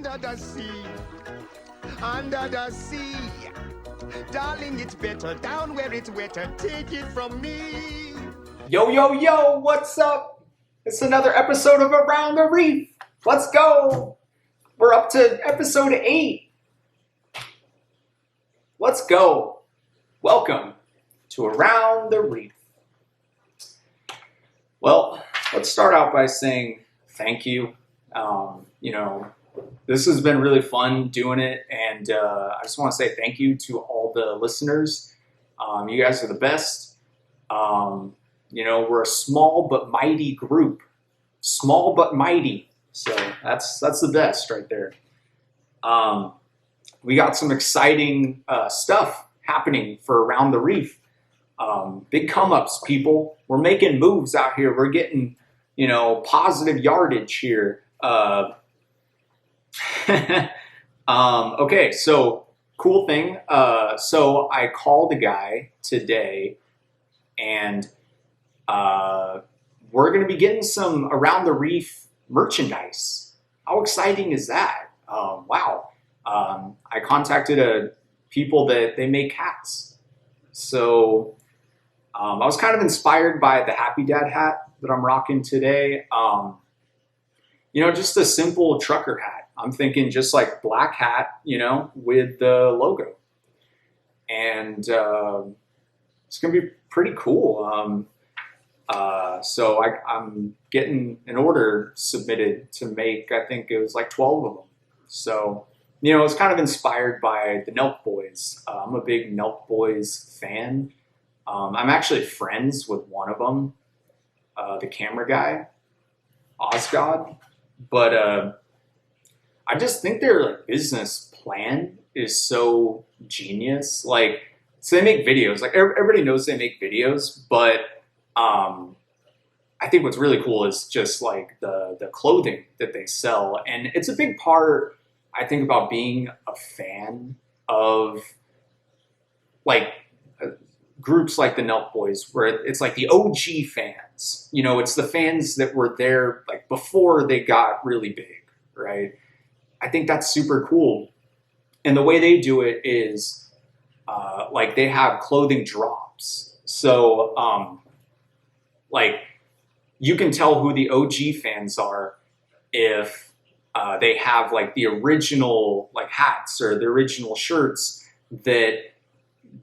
Under the sea, under the sea. Darling, it's better down where it's wetter. Take it from me. Yo, yo, yo, what's up? It's another episode of Around the Reef. Let's go. We're up to episode 8. Let's go. Welcome to Around the Reef. Well, let's start out by saying thank you. This has been really fun doing it, and I just want to say thank you to all the listeners. You guys are the best. We're a small but mighty group. Small but mighty. So that's the best right there. We got some exciting stuff happening for Around the Reef. Big come-ups, people. We're making moves out here. We're getting, positive yardage here. Okay, so cool thing. So I called a guy today, and we're going to be getting some Around the Reef merchandise. How exciting is that? Wow. I contacted people that they make hats. So I was kind of inspired by the Happy Dad hat that I'm rocking today. Just a simple trucker hat. I'm thinking just like black hat, with the logo. And it's going to be pretty cool. So I'm getting an order submitted to make, I think it was like 12 of them. So, it's kind of inspired by the Nelk Boys. I'm a big Nelk Boys fan. I'm actually friends with one of them, the camera guy, Osgod. But I just think their business plan is so genius. So they make videos. Everybody knows they make videos, but I think what's really cool is just the clothing that they sell. And it's a big part, I think, about being a fan of groups like the Nelk Boys, where it's like the OG fans. It's the fans that were there before they got really big, right? I think that's super cool. And the way they do it is they have clothing drops. So you can tell who the OG fans are if they have the original hats or the original shirts that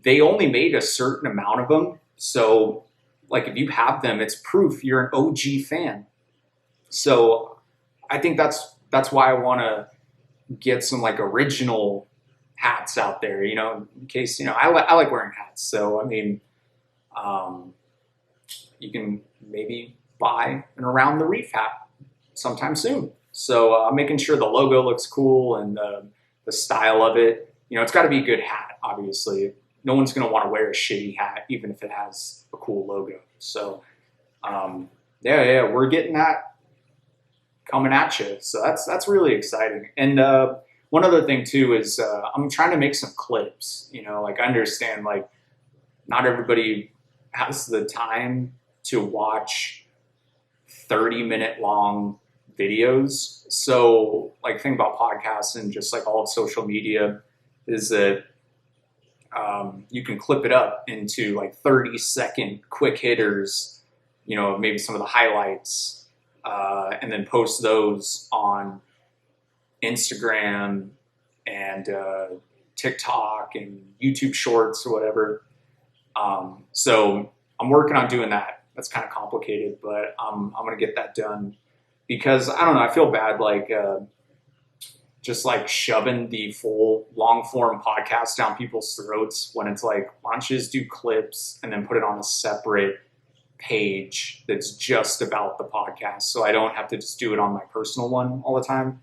they only made a certain amount of them. So if you have them, it's proof you're an OG fan. So I think that's why I want to get some original hats out there, in case, I like wearing hats. So, you can maybe buy an Around the Reef hat sometime soon. So I'm making sure the logo looks cool and the style of it. It's got to be a good hat, obviously. No one's going to want to wear a shitty hat, even if it has a cool logo. So, we're getting that coming at you. So that's really exciting. And one other thing too is I'm trying to make some clips. I understand not everybody has the time to watch 30-minute long videos. So the thing about podcasts and just all of social media is that you can clip it up into 30-second quick hitters, maybe some of the highlights, and then post those on Instagram and TikTok and YouTube Shorts or whatever. So I'm working on doing that. That's kind of complicated, but I'm going to get that done because I don't know. I feel bad just shoving the full long form podcast down people's throats when it's why don't you just do clips and then put it on a separate page that's just about the podcast, so I don't have to just do it on my personal one all the time.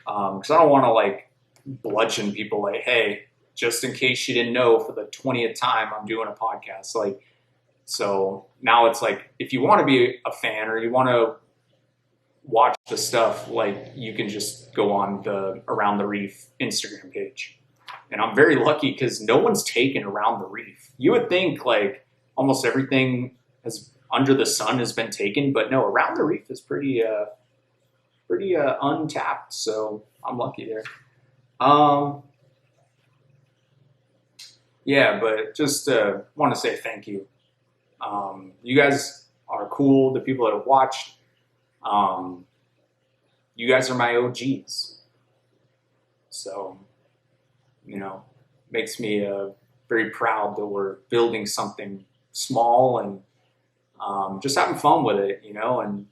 Because I don't want to bludgeon people hey, just in case you didn't know, for the 20th time I'm doing a podcast. So now it's if you want to be a fan or you want to watch the stuff, you can just go on the Around the Reef Instagram page. And I'm very lucky because no one's taken Around the Reef. You would think almost everything under the sun has been taken, but no, Around the Reef is pretty pretty untapped, so I'm lucky there. Um, yeah, but just want to say thank you. You guys are cool. The people that have watched, um, you guys are my OGs. So, makes me very proud that we're building something small and just having fun with it, and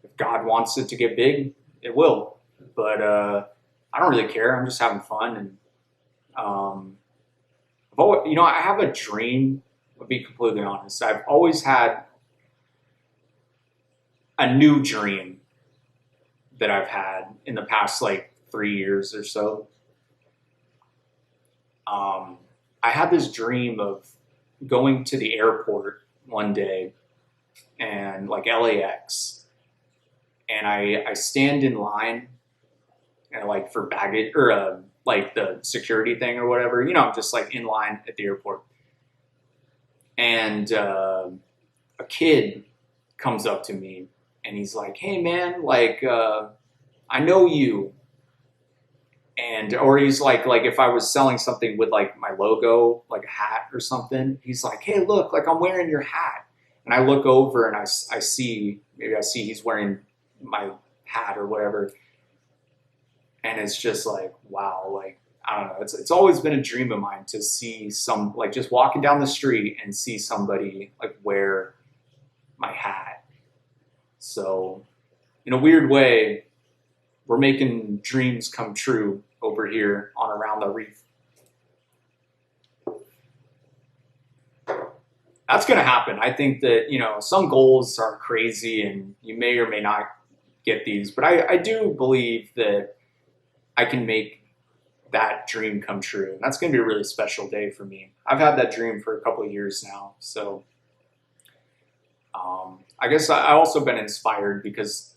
if God wants it to get big, it will. But I don't really care. I'm just having fun. And I've always, I have a dream, to be completely honest. I've always had a new dream that I've had in the past like 3 years or so. I had this dream of going to the airport one day and like LAX, and I stand in line and like for baggage or like the security thing or whatever, I'm just like in line at the airport, and a kid comes up to me and he's like, "Hey man, like I know you." And or he's like if I was selling something with like my logo, like a hat or something, he's like, "Hey, look, like I'm wearing your hat." And I look over and I see he's wearing my hat or whatever, and it's just like, wow, like I don't know, it's always been a dream of mine to see some, like, just walking down the street and see somebody like wear my hat. So in a weird way, we're making dreams come true over here on Around the Reef. That's going to happen. I think that, some goals are crazy and you may or may not get these, but I do believe that I can make that dream come true. And that's going to be a really special day for me. I've had that dream for a couple of years now. So I guess I also been inspired because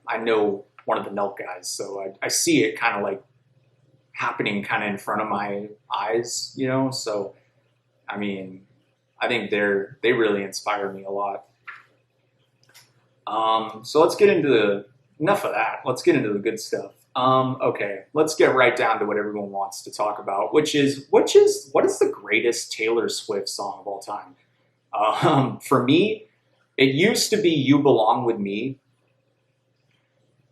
I know one of the Nelk guys. So I see it kind of like happening kind of in front of my eyes, So, I mean, I think they really inspire me a lot. So let's get into enough of that. Let's get into the good stuff. Okay, let's get right down to what everyone wants to talk about, what is the greatest Taylor Swift song of all time? For me, it used to be "You Belong With Me"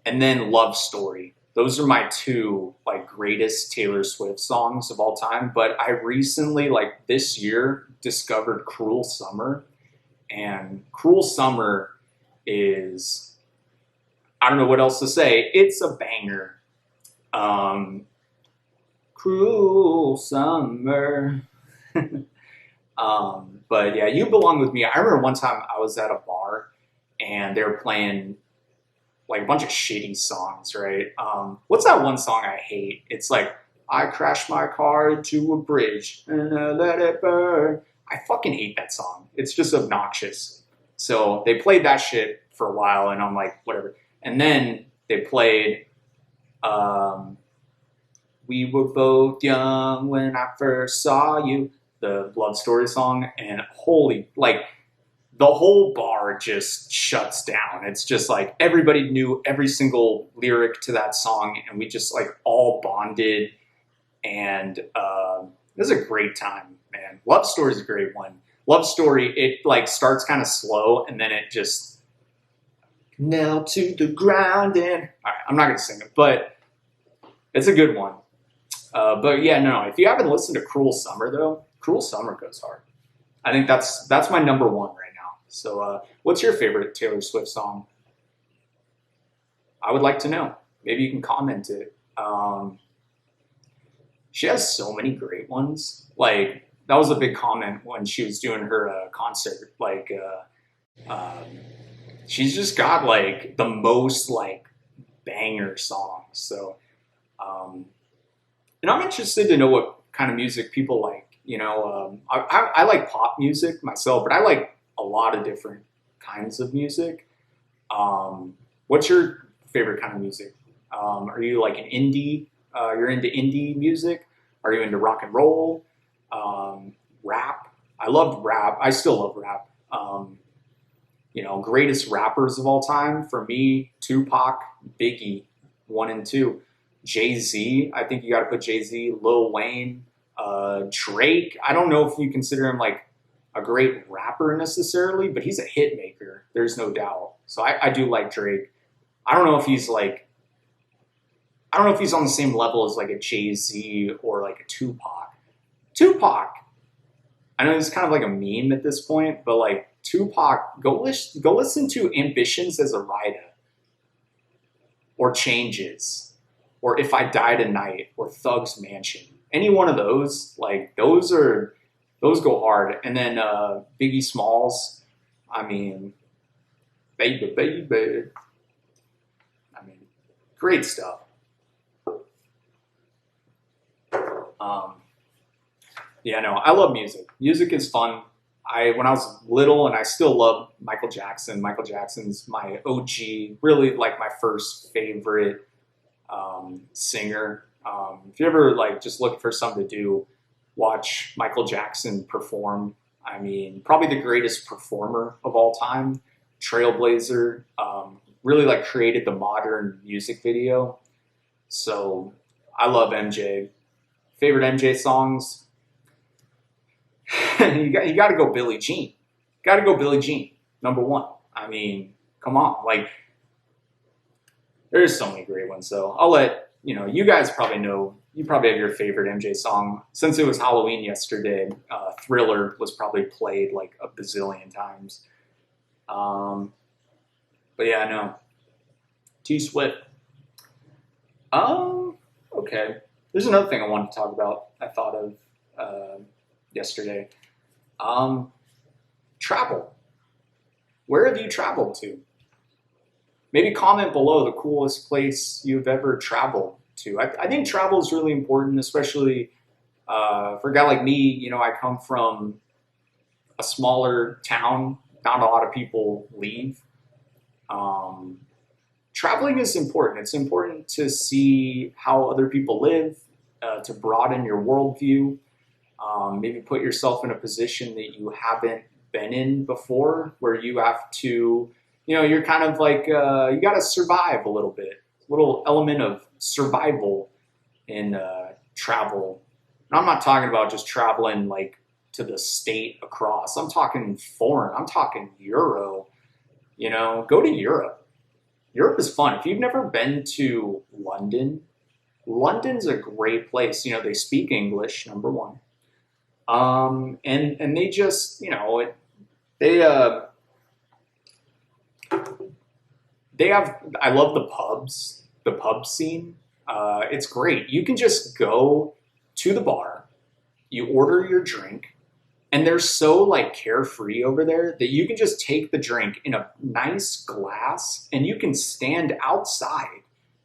and then "Love Story." Those are my two like greatest Taylor Swift songs of all time. But I recently, like this year, discovered "Cruel Summer," and "Cruel Summer" is, I don't know what else to say. It's a banger. Cruel Summer. But yeah, "You Belong With Me." I remember one time I was at a bar and they were playing like a bunch of shitty songs, right? What's that one song I hate? It's like, "I crashed my car into a bridge and I let it burn." I fucking hate that song. It's just obnoxious. So they played that shit for a while and I'm like, whatever. And then they played "We Were Both Young When I First Saw You," the Love Story song, and holy, like, the whole bar just shuts down. It's just like everybody knew every single lyric to that song, and we just like all bonded, and it was a great time, man. Love Story is a great one. Love Story, it like starts kind of slow, and then it just nailed to the ground, and all right, I'm not gonna sing it, but it's a good one. But yeah, no, if you haven't listened to "Cruel Summer" though, "Cruel Summer" goes hard. I think that's my number one right now. So what's your favorite Taylor Swift song? I would like to know. Maybe you can comment it. She has so many great ones. Like, that was a big comment when she was doing her concert. Like, she's just got like the most like banger songs. So, and I'm interested to know what kind of music people like. I like pop music myself, but I like a lot of different kinds of music. What's your favorite kind of music? Are you like an indie? You're into indie music? Are you into rock and roll? Rap? I loved rap. I still love rap. greatest rappers of all time, for me, Tupac, Biggie, 1 and 2. Jay-Z, I think you got to put Jay-Z, Lil Wayne, Drake. I don't know if you consider him like a great rapper necessarily, but he's a hit maker. There's no doubt. So I do like Drake. I don't know if he's on the same level as like a Jay-Z or like a Tupac. Tupac, I know it's kind of like a meme at this point, but like Tupac, go listen to Ambitions as a Rider, or Changes, or If I Die Tonight, or Thug's Mansion. Any one of those, like those go hard. And then Biggie Smalls, I mean, baby. I mean, great stuff. Yeah, no, I love music. Music is fun. When I was little, and I still love Michael Jackson. Michael Jackson's my OG, really like my first favorite singer. If you're ever like just looking for something to do, watch Michael Jackson perform. I mean, probably the greatest performer of all time, trailblazer. Really like created the modern music video. So I love MJ. Favorite MJ songs? you got to go Billie Jean. Got to go Billie Jean, number 1. I mean, come on. Like, there's so many great ones. So I'll let, you guys probably know. You probably have your favorite MJ song. Since it was Halloween yesterday, Thriller was probably played like a bazillion times. But yeah, no. T-Swift. Okay. There's another thing I wanted to talk about. I thought of yesterday. Travel. Where have you traveled to? Maybe comment below the coolest place you've ever traveled to. I think travel is really important, especially for a guy like me. I come from a smaller town. Not a lot of people leave. Traveling is important. It's important to see how other people live, to broaden your worldview. Maybe put yourself in a position that you haven't been in before, where you have to, you're kind of like, you got to survive a little bit, a little element of survival in travel. And I'm not talking about just traveling like to the state across. I'm talking foreign. I'm talking Euro. Go to Europe. Europe is fun. If you've never been to London, London's a great place. They speak English, number 1. And they just, they have, I love the pub scene. It's great. You can just go to the bar, you order your drink, and they're so like carefree over there that you can just take the drink in a nice glass and you can stand outside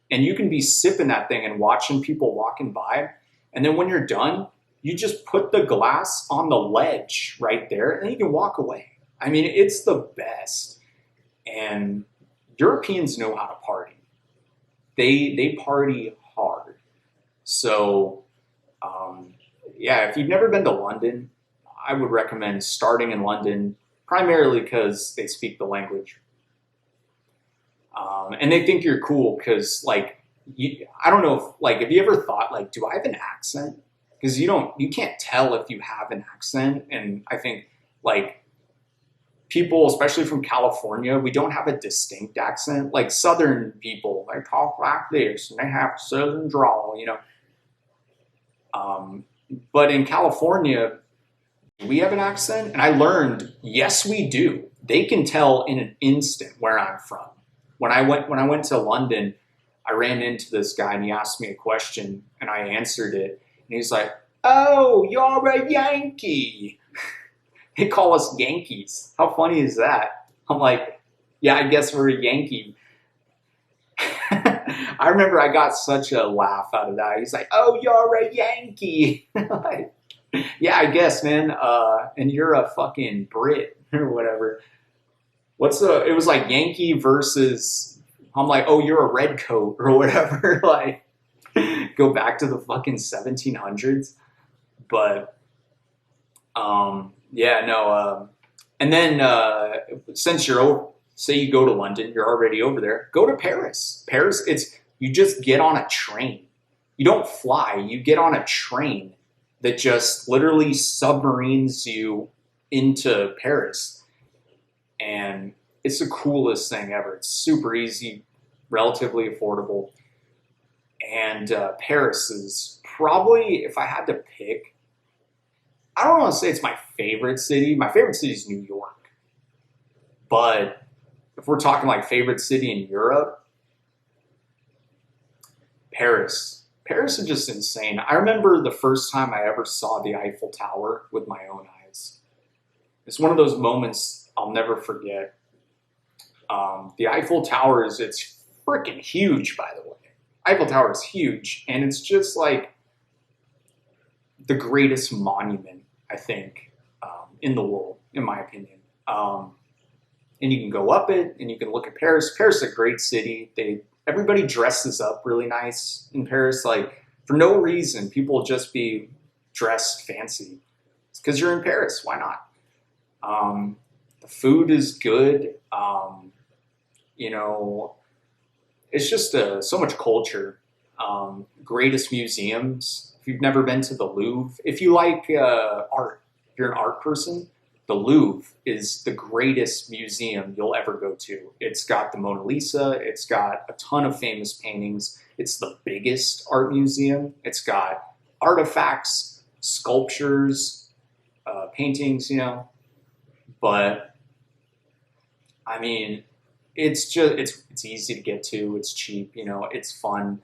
and you can be sipping that thing and watching people walking by. And then when you're done, you just put the glass on the ledge right there and you can walk away. I mean, it's the best. And Europeans know how to party. They party hard. So, yeah, if you've never been to London, I would recommend starting in London, primarily because they speak the language. And they think you're cool because, like, I don't know if, like, have you ever thought, like, do I have an accent? Because you can't tell if you have an accent. And I think, like, people, especially from California, we don't have a distinct accent. Like, Southern people, they talk like this, and they have Southern drawl, But in California, we have an accent. And I learned, yes, we do. They can tell in an instant where I'm from. When I went to London, I ran into this guy and he asked me a question and I answered it. And he's like, "Oh, you're a Yankee." They call us Yankees. How funny is that? I'm like, yeah, I guess we're a Yankee. I remember I got such a laugh out of that. He's like, "Oh, you're a Yankee." Like, yeah, I guess, man. And you're a fucking Brit or whatever. It was like Yankee versus, I'm like, "Oh, you're a redcoat" or whatever. Like, go back to the fucking 1700s. But, yeah, no, And then since say you go to London, you're already over there, go to Paris. Paris, you just get on a train. You don't fly, you get on a train that just literally submarines you into Paris. And it's the coolest thing ever. It's super easy, relatively affordable. And Paris is probably, if I had to pick, I don't want to say it's my favorite city. My favorite city is New York. But if we're talking like favorite city in Europe, Paris. Paris is just insane. I remember the first time I ever saw the Eiffel Tower with my own eyes. It's one of those moments I'll never forget. The Eiffel Tower it's freaking huge, by the way. Eiffel Tower is huge, and it's just like the greatest monument, I think, in the world, in my opinion. And you can go up it, and you can look at Paris. Paris is a great city. Everybody dresses up really nice in Paris. Like, for no reason, people will just be dressed fancy. It's because you're in Paris. Why not? The food is good. It's just so much culture. Greatest museums. If you've never been to the Louvre, if you like art, if you're an art person, the Louvre is the greatest museum you'll ever go to. It's got the Mona Lisa. It's got a ton of famous paintings. It's the biggest art museum. It's got artifacts, sculptures, paintings, But, I mean, it's easy to get to. It's cheap, it's fun.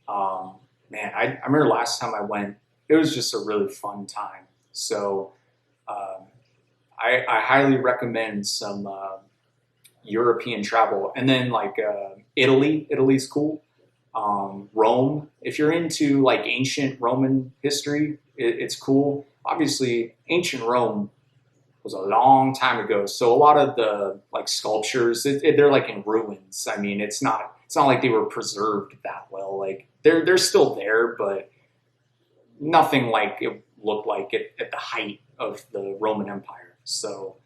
Man, I remember last time I went, it was just a really fun time. So, I highly recommend some European travel. And then like Italy's cool. Rome, if you're into like ancient Roman history, it's cool. Obviously, ancient Rome was a long time ago, so a lot of the like sculptures, they're like in ruins. I mean, it's not like they were preserved that well. Like they're still there, but nothing like it looked like it at the height of the Roman Empire. So,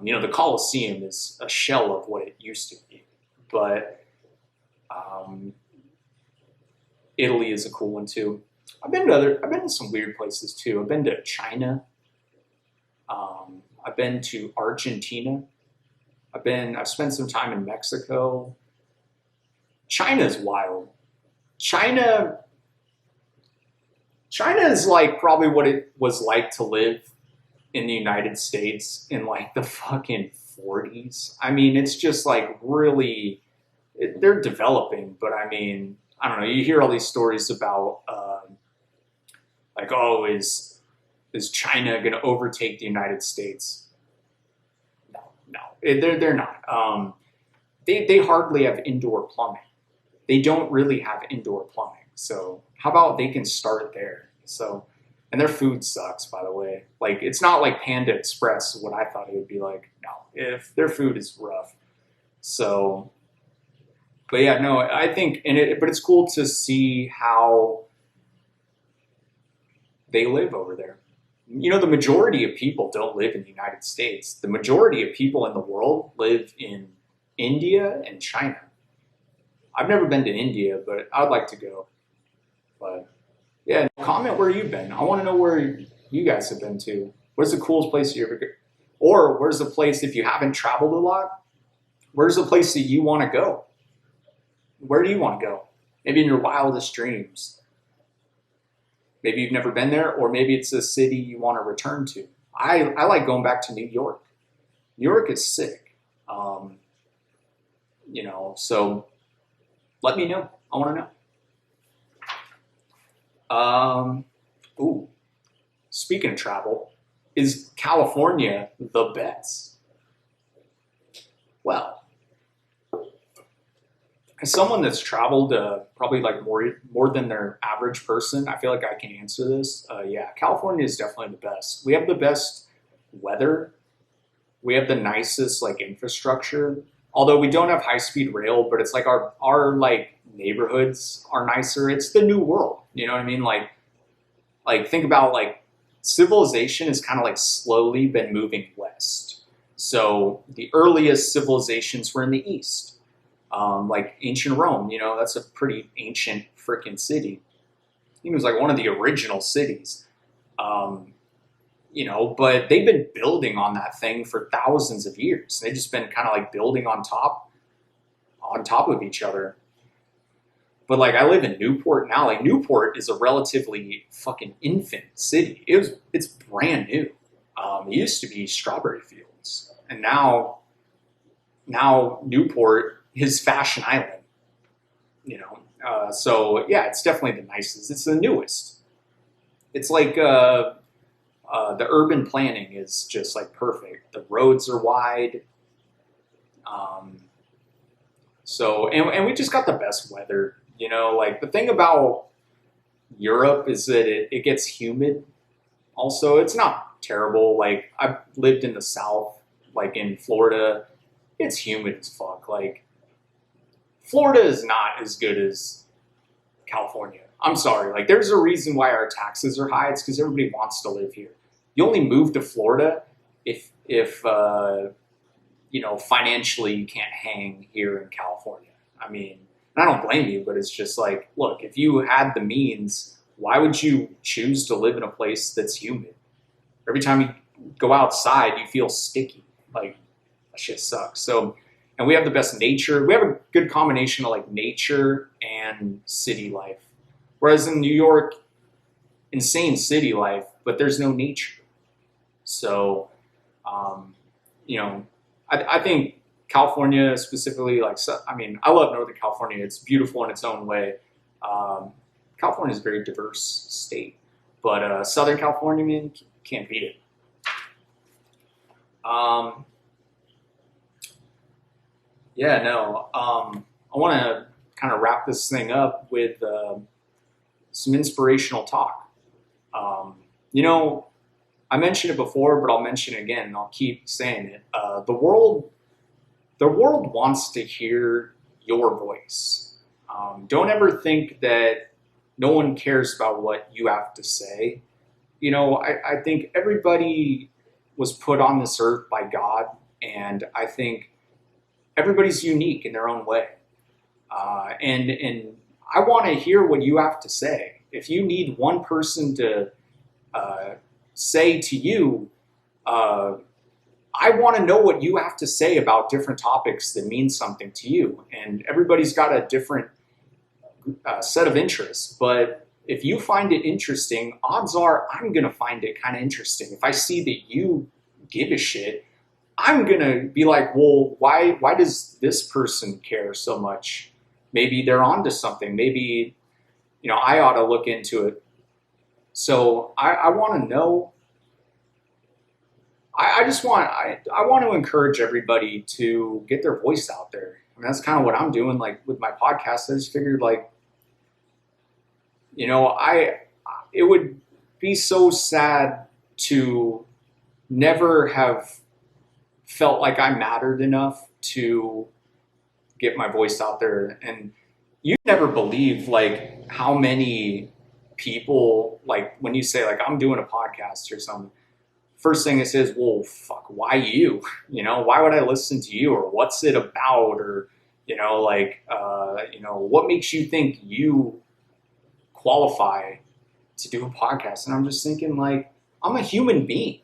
the Colosseum is a shell of what it used to be. But Italy is a cool one too. I've been to some weird places too. I've been to China. I've been to Argentina. I've spent some time in Mexico. China's wild. China is like probably what it was like to live in the United States in like the fucking 40s. I mean, it's just like really, they're developing, but I mean, I don't know. You hear all these stories about like, oh, is China going to overtake the United States? No, they're not. They hardly have indoor plumbing. They don't really have indoor plumbing. So how about they can start there? So, and their food sucks, by the way. Like, it's not like Panda Express, what I thought it would be like. No, if their food is rough. So, but yeah, no, I think, but it's cool to see how they live over there. The majority of people don't live in the United States. The majority of people in the world live in India and China. I've never been to India, but I'd like to go. But yeah, comment where you've been. I want to know where you guys have been to. Where's the coolest place you ever go? Or where's the place, if you haven't traveled a lot, where's the place that you want to go? Where do you want to go? Maybe in your wildest dreams. Maybe you've never been there, or maybe it's a city you want to return to. I like going back to New York. New York is sick. So let me know. I want to know. Speaking of travel, is California the best? Well, as someone that's traveled probably like more than their average person, I feel like I can answer this. Yeah, California is definitely the best. We have the best weather. We have the nicest like infrastructure. Although we don't have high-speed rail, but it's like our like neighborhoods are nicer. It's the new world. You know what I mean? Like think about like civilization has kind of like slowly been moving west. So the earliest civilizations were in the East, like ancient Rome. That's a pretty ancient freaking city. I think it was like one of the original cities. Um, but they've been building on that thing for thousands of years. They've just been kind of like building on top of each other. But like I live in Newport now. Like Newport is a relatively fucking infant city. It's brand new. It used to be strawberry fields, and now Newport is Fashion Island. So yeah, it's definitely the nicest. It's the newest. It's like the urban planning is just like perfect. The roads are wide. And we just got the best weather. Like the thing about Europe is that it gets humid. Also, it's not terrible. Like I've lived in the South, like in Florida, it's humid as fuck. Like Florida is not as good as California. I'm sorry. Like there's a reason why our taxes are high. It's because everybody wants to live here. You only move to Florida if financially you can't hang here in California. I mean, and I don't blame you, but it's just like, look, if you had the means, why would you choose to live in a place that's humid? Every time you go outside, you feel sticky. Like, that shit sucks. So, and we have the best nature. We have a good combination of like nature and city life. Whereas in New York, insane city life, but there's no nature. So, I think California specifically, I love Northern California. It's beautiful in its own way. California is a very diverse state, but Southern California, man, can't beat it. I want to kind of wrap this thing up with some inspirational talk. I mentioned it before, but I'll mention it again, and I'll keep saying it. The world wants to hear your voice. Don't ever think that no one cares about what you have to say. I think everybody was put on this earth by God, and I think everybody's unique in their own way. And I want to hear what you have to say. If you need one person to say to you, I want to know what you have to say about different topics that mean something to you. And everybody's got a different set of interests. But if you find it interesting, odds are I'm going to find it kind of interesting. If I see that you give a shit, I'm going to be like, well, why does this person care so much? Maybe they're onto something. Maybe, I ought to look into it. So I want to know. I want to encourage everybody to get their voice out there. I mean, that's kind of what I'm doing. Like with my podcast, I just figured it would be so sad to never have felt like I mattered enough to get my voice out there. And you never believe like how many people, like when you say like, I'm doing a podcast or something, first thing it says, well, fuck, why you? Why would I listen to you? Or what's it about? Or, what makes you think you qualify to do a podcast? And I'm just thinking like, I'm a human being.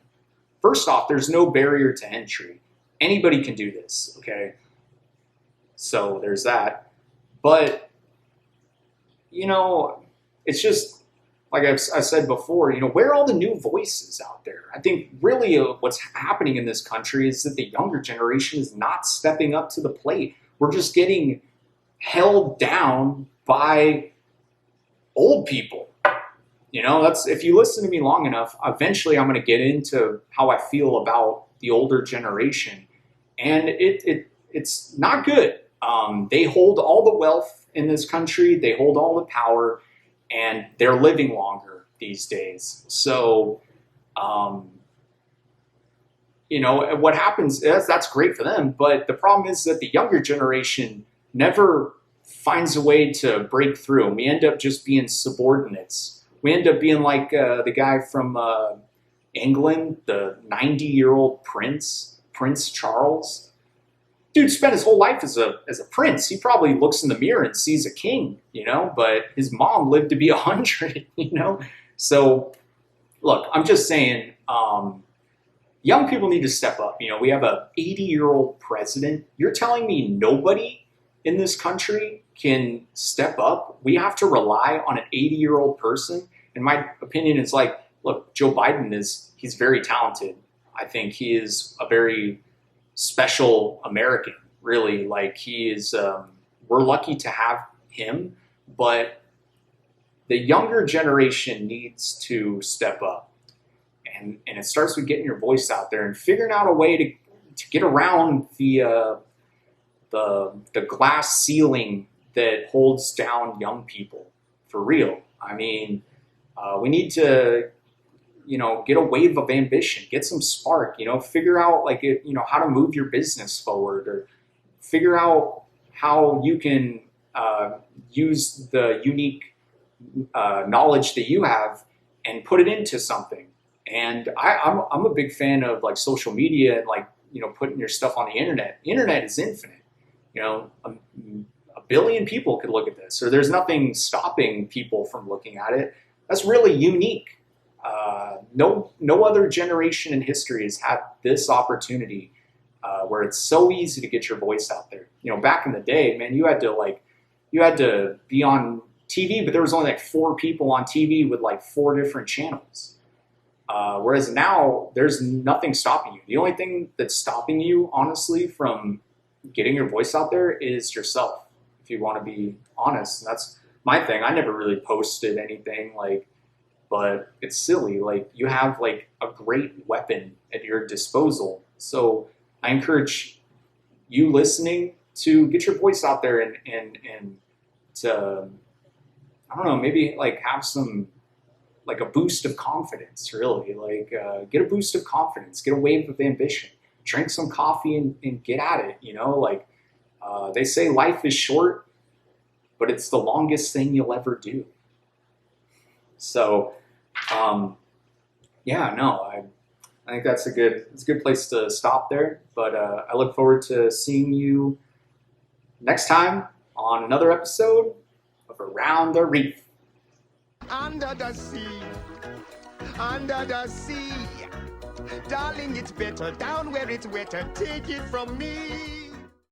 First off, there's no barrier to entry. Anybody can do this, okay? So there's that. But, it's just, like I said before, where are all the new voices out there? I think really what's happening in this country is that the younger generation is not stepping up to the plate. We're just getting held down by old people. That's, if you listen to me long enough, eventually I'm going to get into how I feel about the older generation. And it's not good. They hold all the wealth in this country. They hold all the power. And they're living longer these days. So, what happens is that's great for them. But the problem is that the younger generation never finds a way to break through. And we end up just being subordinates. We end up being like the guy from England, the 90-year-old prince. Prince Charles. Dude spent his whole life as a prince. He probably looks in the mirror and sees a king, you know, but his mom lived to be 100, you know? So, look, I'm just saying, young people need to step up. You know, we have a 80-year-old president. You're telling me nobody in this country can step up? We have to rely on an 80-year-old person? In my opinion, it's like, look, Joe Biden he's very talented. I think he is a very special American, really. Like, he is, we're lucky to have him, but the younger generation needs to step up. And it starts with getting your voice out there and figuring out a way to get around the glass ceiling that holds down young people, for real. I mean, we need to, you know, get a wave of ambition, get some spark, you know, figure out how to move your business forward, or figure out how you can use the unique knowledge that you have and put it into something. And I'm a big fan of like social media and like, you know, putting your stuff on the internet. The internet is infinite. You know, a billion people could look at this, or there's nothing stopping people from looking at it. That's really unique. No other generation in history has had this opportunity where it's so easy to get your voice out there. You know, back in the day, man, you had to be on TV, but there was only like 4 people on TV with like 4 different channels. Whereas now, there's nothing stopping you. The only thing that's stopping you, honestly, from getting your voice out there is yourself, if you want to be honest. And that's my thing. I never really posted anything, like, but it's silly. Like, you have like a great weapon at your disposal. So I encourage you listening to get your voice out there and to, I don't know, maybe like have some, like a boost of confidence, really. Like, get a boost of confidence, get a wave of ambition, drink some coffee and get at it, you know? Like, they say life is short, but it's the longest thing you'll ever do. So, yeah, no, I think it's a good place to stop there. But I look forward to seeing you next time on another episode of Around the Reef. Under the sea. Darling, it's better down where it's wetter. Take it from me.